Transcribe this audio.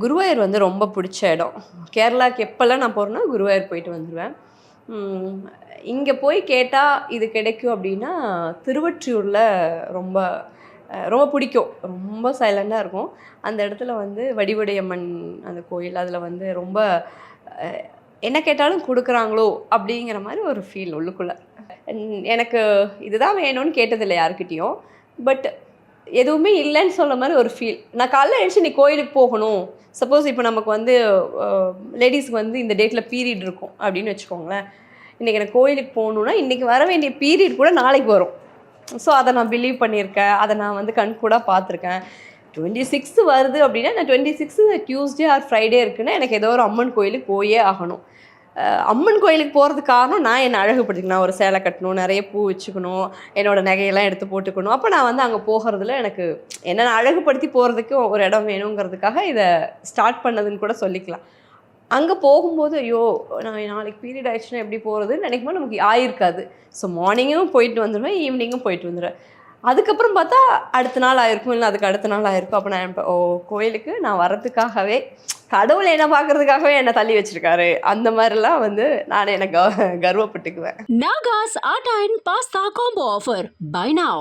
குருவாயூர் வந்து ரொம்ப பிடிச்ச இடம். கேரளாக்கு எப்போல்லாம் நான் போகிறேன்னா குருவாயூர் போயிட்டு வந்துடுவேன். இங்கே போய் கேட்டால் இது கிடைக்கும் அப்படின்னா திருவொற்றியூரில் ரொம்ப ரொம்ப பிடிக்கும். ரொம்ப சைலண்டாக இருக்கும். அந்த இடத்துல வந்து வடிவுடையம்மன் அந்த கோயில், அதில் வந்து ரொம்ப என்ன கேட்டாலும் கொடுக்குறாங்களோ அப்படிங்கிற மாதிரி ஒரு ஃபீல் உள்ளுக்குள்ளே. எனக்கு இதுதான் வேணும்னு கேட்டதில்லை யாருக்கிட்டேயும். பட் எதுவுமே இல்லைன்னு சொல்கிற மாதிரி ஒரு ஃபீல். நான் காலைல எழுந்துச்சு நீ கோயிலுக்கு போகணும், சப்போஸ் இப்போ நமக்கு வந்து லேடிஸ்க்கு வந்து இந்த டேட்டில் பீரியட் இருக்கும் அப்படின்னு வச்சுக்கோங்களேன். இன்றைக்கி எனக்கு கோயிலுக்கு போகணுன்னா இன்றைக்கி வர வேண்டிய பீரியட் கூட நாளைக்கு வரும். ஸோ அதை நான் பிலீவ் பண்ணியிருக்கேன். அதை நான் வந்து கண்கூடாக பார்த்துருக்கேன். 26 வருது அப்படின்னா நான் 26 டியூஸ்டே ஆர் ஃப்ரைடே இருக்குன்னா எனக்கு ஏதோ ஒரு அம்மன் கோயிலுக்கு போயே ஆகணும். அம்மன் கோயிலுக்கு போகிறதுக்கு காரணம் நான் என்னை அழகுபடுத்திக்கணும். நான் ஒரு சேலை கட்டணும், நிறைய பூ வச்சுக்கணும், என்னோடய நகையெல்லாம் எடுத்து போட்டுக்கணும். அப்போ நான் வந்து அங்கே போகிறதுல எனக்கு என்னை அழகுபடுத்தி போகிறதுக்கு ஒரு இடம் வேணுங்கிறதுக்காக இதை ஸ்டார்ட் பண்ணதுன்னு கூட சொல்லிக்கலாம். அங்கே போகும்போது ஐயோ நான் நாளைக்கு பீரியட் ஆயிடுச்சுன்னா எப்படி போகிறதுன்னு நினைக்கும் போது நமக்கு ஆயிருக்காது. ஸோ மார்னிங்கும் போயிட்டு வந்துடுவேன், ஈவினிங்கும் போயிட்டு வந்துடுவேன். அதுக்கப்புறம் பார்த்தா அடுத்த நாள் ஆயிருக்கும், இல்லை அதுக்கு அடுத்த நாள் ஆயிருக்கும். அப்போ நான் ஓ கோயிலுக்கு நான் வர்றதுக்காகவே கடவுள் என்ன பார்க்கறதுக்காகவே என்னை தள்ளி வச்சிருக்காரு. அந்த மாதிரிலாம் வந்து நான் எனக்கு கர்வப்பட்டுக்குவேன். Naga's Art and Pasta Combo Offer. Buy now.